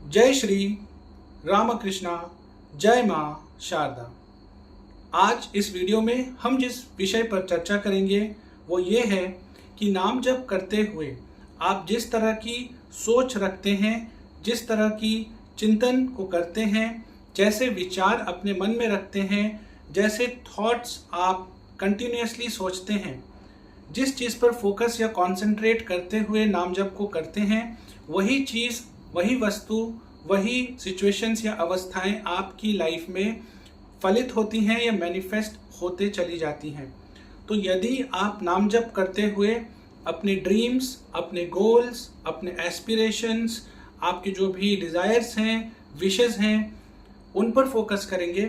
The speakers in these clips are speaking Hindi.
जय श्री रामकृष्णा, जय माँ शारदा। आज इस वीडियो में हम जिस विषय पर चर्चा करेंगे वो ये है कि नाम जप करते हुए आप जिस तरह की सोच रखते हैं, जिस तरह की चिंतन को करते हैं, जैसे विचार अपने मन में रखते हैं, जैसे थॉट्स आप कंटिन्यूअसली सोचते हैं, जिस चीज़ पर फोकस या कंसंट्रेट करते हुए नाम जप को करते हैं, वही चीज़, वही वस्तु, वही सिचुएशंस या अवस्थाएं आपकी लाइफ में फलित होती हैं या मैनिफेस्ट होते चली जाती हैं। तो यदि आप नाम जप करते हुए अपने ड्रीम्स, अपने गोल्स, अपने एस्पिरेशंस, आपके जो भी डिज़ायर्स हैं, विशेस हैं, उन पर फोकस करेंगे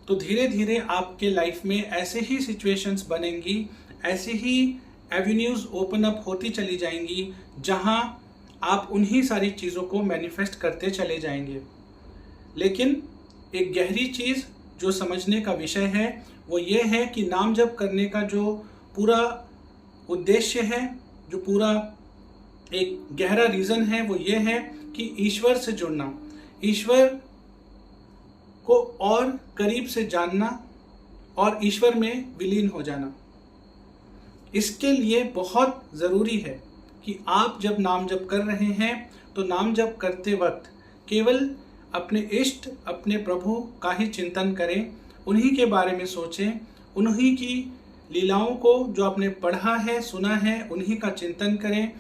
तो धीरे धीरे आपके लाइफ में ऐसे ही सिचुएशंस बनेंगी, ऐसे ही एवेन्यूज़ ओपन अप होती चली जाएंगी जहां आप उन्हीं सारी चीज़ों को मैनिफेस्ट करते चले जाएंगे। लेकिन एक गहरी चीज़ जो समझने का विषय है वो ये है कि नाम जप करने का जो पूरा उद्देश्य है, जो पूरा एक गहरा रीज़न है वो ये है कि ईश्वर से जुड़ना, ईश्वर को और करीब से जानना और ईश्वर में विलीन हो जाना। इसके लिए बहुत ज़रूरी है कि आप जब नाम जप कर रहे हैं तो नाम जप करते वक्त केवल अपने इष्ट, अपने प्रभु का ही चिंतन करें, उन्हीं के बारे में सोचें, उन्हीं की लीलाओं को जो आपने पढ़ा है, सुना है, उन्हीं का चिंतन करें।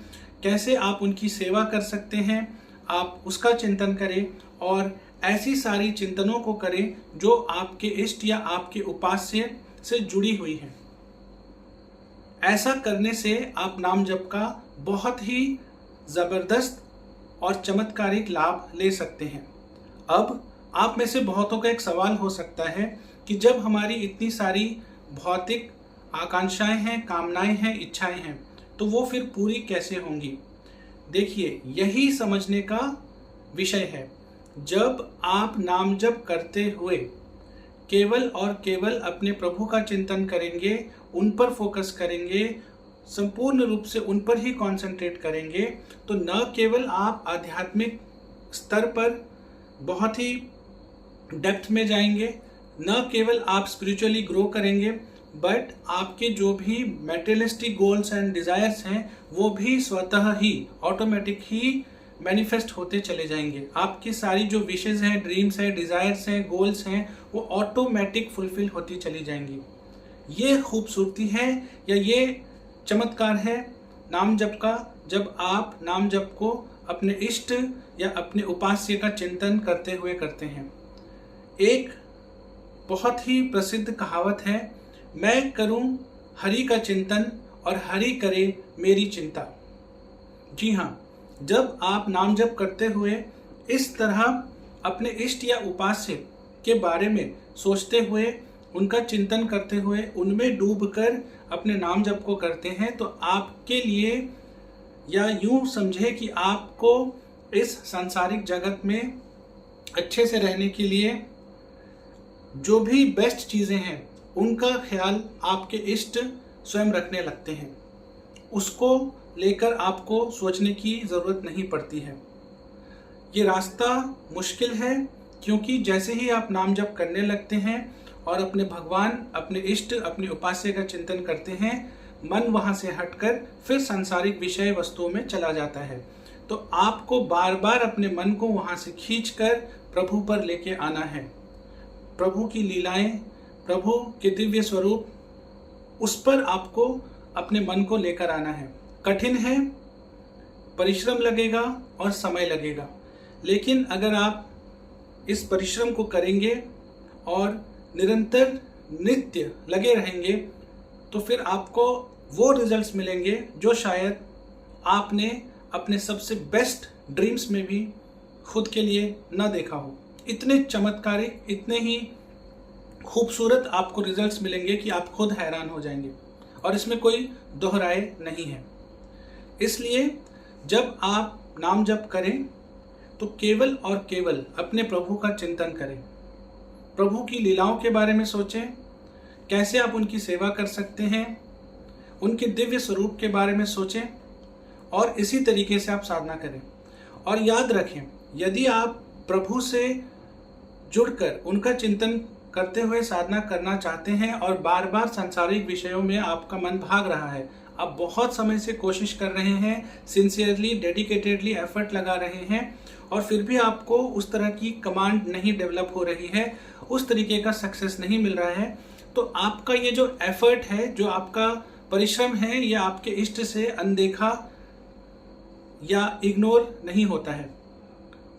कैसे आप उनकी सेवा कर सकते हैं आप उसका चिंतन करें और ऐसी सारी चिंतनों को करें जो आपके इष्ट या आपके उपास्य से जुड़ी हुई हैं। ऐसा करने से आप नाम जप का बहुत ही ज़बरदस्त और चमत्कारिक लाभ ले सकते हैं। अब आप में से बहुतों का एक सवाल हो सकता है कि जब हमारी इतनी सारी भौतिक आकांक्षाएं हैं, कामनाएं हैं, इच्छाएं हैं, तो वो फिर पूरी कैसे होंगी? देखिए, यही समझने का विषय है। जब आप नाम जप करते हुए केवल और केवल अपने प्रभु का चिंतन करेंगे, उन पर फोकस करेंगे, संपूर्ण रूप से उन पर ही कंसंट्रेट करेंगे, तो न केवल आप आध्यात्मिक स्तर पर बहुत ही डेप्थ में जाएंगे, न केवल आप स्पिरिचुअली ग्रो करेंगे, बट आपके जो भी मैटेरियलिस्टिक गोल्स एंड डिज़ायर्स हैं वो भी स्वतः ही ऑटोमेटिक ही मैनिफेस्ट होते चले जाएंगे। आपकी सारी जो विशेज़ हैं, ड्रीम्स हैं, डिज़ायर्स हैं, गोल्स हैं, वो ऑटोमेटिक फुलफिल होती चली जाएंगी। ये खूबसूरती है या ये चमत्कार है नाम जप का, जब आप नाम जप को अपने इष्ट या अपने उपास्य का चिंतन करते हुए करते हैं। एक बहुत ही प्रसिद्ध कहावत है, मैं करूं हरि का चिंतन और हरि करे मेरी चिंता। जी हाँ, जब आप नाम जप करते हुए इस तरह अपने इष्ट या उपास्य के बारे में सोचते हुए, उनका चिंतन करते हुए, उनमें डूबकर अपने नाम जप को करते हैं, तो आपके लिए, या यूं समझे कि आपको इस सांसारिक जगत में अच्छे से रहने के लिए जो भी बेस्ट चीज़ें हैं उनका ख्याल आपके इष्ट स्वयं रखने लगते हैं। उसको लेकर आपको सोचने की ज़रूरत नहीं पड़ती है। ये रास्ता मुश्किल है क्योंकि जैसे ही आप नाम जप करने लगते हैं और अपने भगवान, अपने इष्ट, अपने उपास्य का चिंतन करते हैं, मन वहाँ से हटकर फिर सांसारिक विषय वस्तुओं में चला जाता है। तो आपको बार बार अपने मन को वहाँ से खींचकर प्रभु पर लेके आना है। प्रभु की लीलाएं, प्रभु के दिव्य स्वरूप, उस पर आपको अपने मन को लेकर आना है। कठिन है, परिश्रम लगेगा और समय लगेगा, लेकिन अगर आप इस परिश्रम को करेंगे और निरंतर नित्य लगे रहेंगे तो फिर आपको वो रिजल्ट्स मिलेंगे जो शायद आपने अपने सबसे बेस्ट ड्रीम्स में भी खुद के लिए न देखा हो। इतने चमत्कारिक, इतने ही खूबसूरत आपको रिजल्ट्स मिलेंगे कि आप खुद हैरान हो जाएंगे और इसमें कोई दोहराए नहीं है। इसलिए जब आप नाम जप करें तो केवल और केवल अपने प्रभु का चिंतन करें, प्रभु की लीलाओं के बारे में सोचें, कैसे आप उनकी सेवा कर सकते हैं, उनके दिव्य स्वरूप के बारे में सोचें और इसी तरीके से आप साधना करें। और याद रखें, यदि आप प्रभु से जुड़कर उनका चिंतन करते हुए साधना करना चाहते हैं और बार बार सांसारिक विषयों में आपका मन भाग रहा है, आप बहुत समय से कोशिश कर रहे हैं, सिंसियरली डेडिकेटेडली एफर्ट लगा रहे हैं और फिर भी आपको उस तरह की कमांड नहीं डेवलप हो रही है, उस तरीके का सक्सेस नहीं मिल रहा है, तो आपका ये जो एफर्ट है, जो आपका परिश्रम है, ये आपके इष्ट से अनदेखा या इग्नोर नहीं होता है।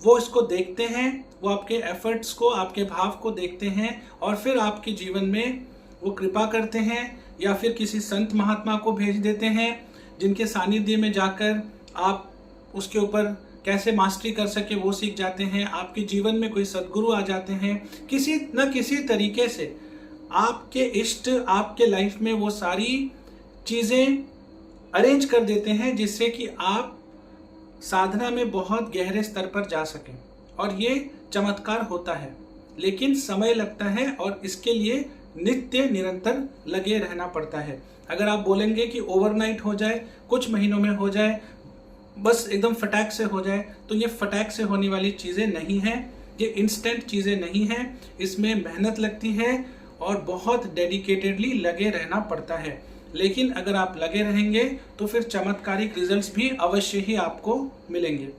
वो इसको देखते हैं, वो आपके एफर्ट्स को, आपके भाव को देखते हैं और फिर आपके जीवन में वो कृपा करते हैं या फिर किसी संत महात्मा को भेज देते हैं जिनके सानिध्य में जाकर आप उसके ऊपर कैसे मास्टरी कर सके वो सीख जाते हैं। आपके जीवन में कोई सद्गुरु आ जाते हैं, किसी न किसी तरीके से आपके इष्ट आपके लाइफ में वो सारी चीज़ें अरेंज कर देते हैं जिससे कि आप साधना में बहुत गहरे स्तर पर जा सकें। और ये चमत्कार होता है, लेकिन समय लगता है और इसके लिए नित्य निरंतर लगे रहना पड़ता है। अगर आप बोलेंगे कि ओवरनाइट हो जाए, कुछ महीनों में हो जाए, बस एकदम फटाक से हो जाए, तो ये फटाक से होने वाली चीज़ें नहीं हैं, ये इंस्टेंट चीज़ें नहीं हैं। इसमें मेहनत लगती है और बहुत डेडिकेटेडली लगे रहना पड़ता है। लेकिन अगर आप लगे रहेंगे तो फिर चमत्कारिक रिजल्ट्स भी अवश्य ही आपको मिलेंगे।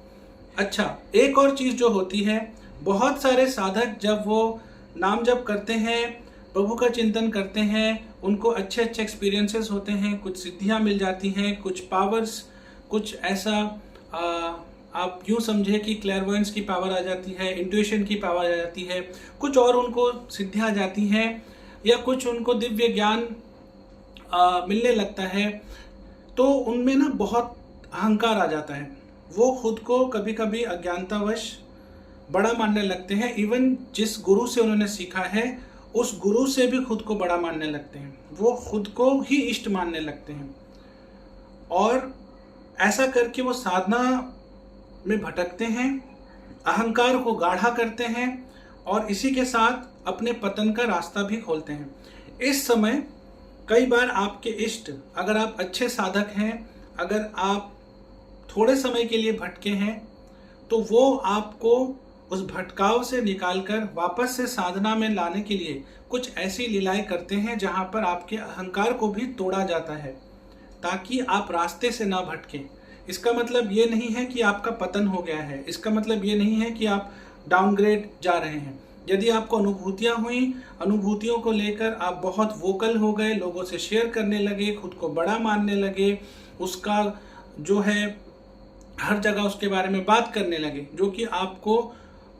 अच्छा, एक और चीज़ जो होती है, बहुत सारे साधक जब वो नाम जप करते हैं, प्रभु का चिंतन करते हैं, उनको अच्छे अच्छे एक्सपीरियंसेस होते हैं, कुछ सिद्धियां मिल जाती हैं, कुछ पावर्स, कुछ ऐसा आप यूँ समझे कि क्लैरवॉयंस की पावर आ जाती है, इंट्यूशन की पावर आ जाती है, कुछ और उनको सिद्धियां आ जाती हैं या कुछ उनको दिव्य ज्ञान मिलने लगता है, तो उनमें ना बहुत अहंकार आ जाता है। वो खुद को कभी कभी अज्ञानतावश बड़ा मानने लगते हैं। इवन जिस गुरु से उन्होंने सीखा है उस गुरु से भी खुद को बड़ा मानने लगते हैं, वो खुद को ही इष्ट मानने लगते हैं और ऐसा करके वो साधना में भटकते हैं, अहंकार को गाढ़ा करते हैं और इसी के साथ अपने पतन का रास्ता भी खोलते हैं। इस समय कई बार आपके इष्ट, अगर आप अच्छे साधक हैं, अगर आप थोड़े समय के लिए भटके हैं, तो वो आपको उस भटकाव से निकालकर वापस से साधना में लाने के लिए कुछ ऐसी लीलाएं करते हैं जहां पर आपके अहंकार को भी तोड़ा जाता है ताकि आप रास्ते से ना भटकें। इसका मतलब ये नहीं है कि आपका पतन हो गया है, इसका मतलब ये नहीं है कि आप डाउनग्रेड जा रहे हैं। यदि आपको अनुभूतियां हुई, अनुभूतियों को लेकर आप बहुत वोकल हो गए, लोगों से शेयर करने लगे, खुद को बड़ा मानने लगे, उसका जो है हर जगह उसके बारे में बात करने लगे, जो कि आपको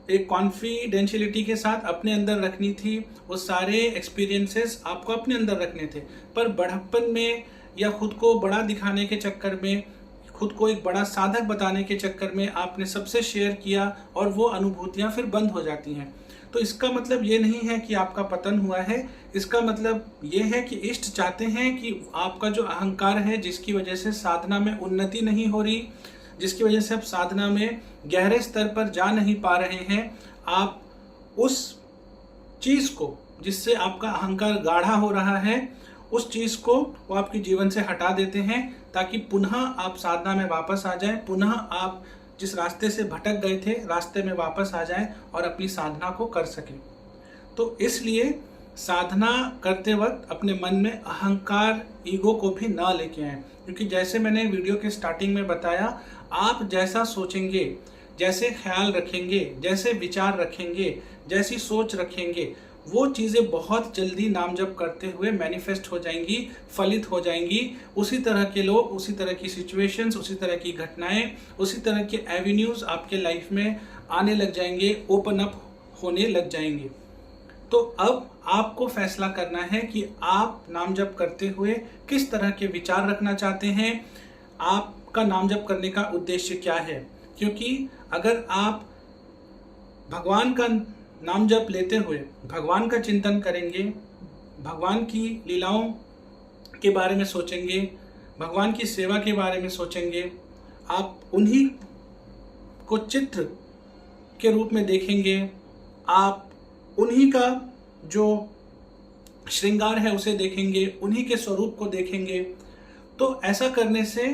एक कॉन्फिडेंशियलिटी के साथ अपने अंदर रखनी थी, वो सारे एक्सपीरियंसेस आपको अपने अंदर रखने थे। पर बढ़प्पन में या खुद को बड़ा दिखाने के चक्कर में, खुद को एक बड़ा साधक बताने के चक्कर में आपने सबसे शेयर किया और वो अनुभूतियां फिर बंद हो जाती हैं। तो इसका मतलब ये नहीं है कि आपका पतन हुआ है, इसका मतलब ये है कि इष्ट चाहते हैं कि आपका जो अहंकार है, जिसकी वजह से साधना में उन्नति नहीं हो रही, जिसकी वजह से आप साधना में गहरे स्तर पर जा नहीं पा रहे हैं, आप उस चीज़ को जिससे आपका अहंकार गाढ़ा हो रहा है, उस चीज़ को वो आपके जीवन से हटा देते हैं ताकि पुनः आप साधना में वापस आ जाएं, पुनः आप जिस रास्ते से भटक गए थे रास्ते में वापस आ जाएं और अपनी साधना को कर सकें। तो इसलिए साधना करते वक्त अपने मन में अहंकार, ईगो को भी ना लेके आए, क्योंकि जैसे मैंने वीडियो के स्टार्टिंग में बताया, आप जैसा सोचेंगे, जैसे ख्याल रखेंगे, जैसे विचार रखेंगे, जैसी सोच रखेंगे, वो चीज़ें बहुत जल्दी नाम जप करते हुए मैनिफेस्ट हो जाएंगी, फलित हो जाएंगी। उसी तरह के लोग, उसी तरह की सिचुएशंस, उसी तरह की घटनाएं, उसी तरह के एवेन्यूज आपके लाइफ में आने लग जाएंगे, ओपन अप होने लग जाएंगे। तो अब आपको फैसला करना है कि आप नाम जप करते हुए किस तरह के विचार रखना चाहते हैं, आपका नाम जप करने का उद्देश्य क्या है। क्योंकि अगर आप भगवान का नाम जप लेते हुए भगवान का चिंतन करेंगे, भगवान की लीलाओं के बारे में सोचेंगे, भगवान की सेवा के बारे में सोचेंगे, आप उन्हीं को चित्र के रूप में देखेंगे, आप उन्हीं का जो श्रृंगार है उसे देखेंगे, उन्हीं के स्वरूप को देखेंगे। तो ऐसा करने से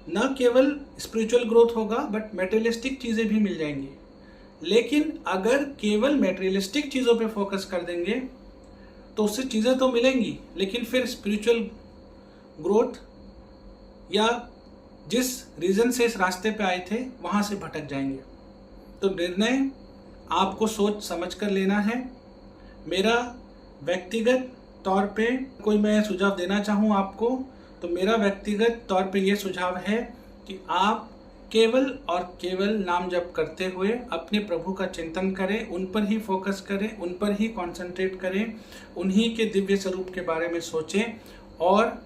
न केवल स्पिरिचुअल ग्रोथ होगा बट मेटेरियलिस्टिक चीज़ें भी मिल जाएंगी। लेकिन अगर केवल मेटेरियलिस्टिक चीज़ों पे फोकस कर देंगे तो उससे चीज़ें तो मिलेंगी, लेकिन फिर स्पिरिचुअल ग्रोथ या जिस रीज़न से इस रास्ते पे आए थे वहाँ से भटक जाएंगे। तो निर्णय आपको सोच समझ कर लेना है। मेरा व्यक्तिगत तौर पे कोई मैं सुझाव देना चाहूँ आपको, तो मेरा व्यक्तिगत तौर पे ये सुझाव है कि आप केवल और केवल नाम जप करते हुए अपने प्रभु का चिंतन करें, उन पर ही फोकस करें, उन पर ही कंसंट्रेट करें, उन्हीं के दिव्य स्वरूप के बारे में सोचें और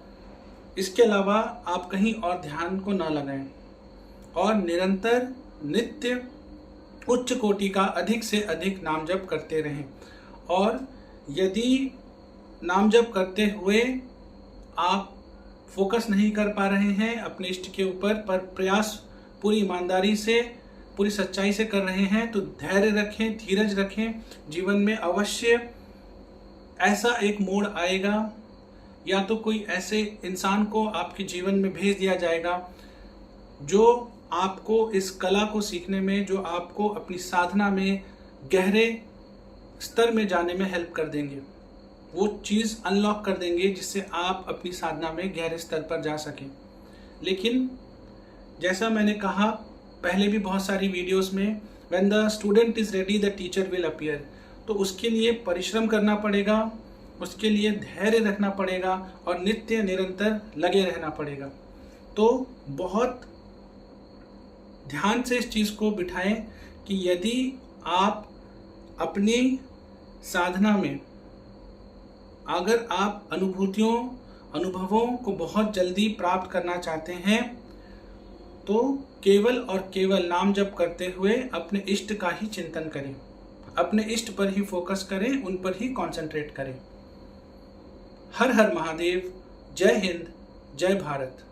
इसके अलावा आप कहीं और ध्यान को न लगाएं और निरंतर नित्य उच्च कोटि का अधिक से अधिक नाम जप करते रहें। और यदि नाम जप करते हुए आप फोकस नहीं कर पा रहे हैं अपने इष्ट के ऊपर, पर प्रयास पूरी ईमानदारी से, पूरी सच्चाई से कर रहे हैं, तो धैर्य रखें, धीरज रखें। जीवन में अवश्य ऐसा एक मोड़ आएगा या तो कोई ऐसे इंसान को आपके जीवन में भेज दिया जाएगा जो आपको इस कला को सीखने में, जो आपको अपनी साधना में गहरे स्तर में जाने में हेल्प कर देंगे, वो चीज़ अनलॉक कर देंगे जिससे आप अपनी साधना में गहरे स्तर पर जा सकें। लेकिन जैसा मैंने कहा पहले भी बहुत सारी वीडियोस में, when the student is ready the teacher will appear, तो उसके लिए परिश्रम करना पड़ेगा, उसके लिए धैर्य रखना पड़ेगा और नित्य निरंतर लगे रहना पड़ेगा। तो बहुत ध्यान से इस चीज़ को बिठाएं कि यदि आप अपनी साधना में अगर आप अनुभवों को बहुत जल्दी प्राप्त करना चाहते हैं तो केवल और केवल नाम जप करते हुए अपने इष्ट का ही चिंतन करें, अपने इष्ट पर ही फोकस करें, उन पर ही कंसंट्रेट करें। हर हर महादेव। जय हिंद, जय भारत।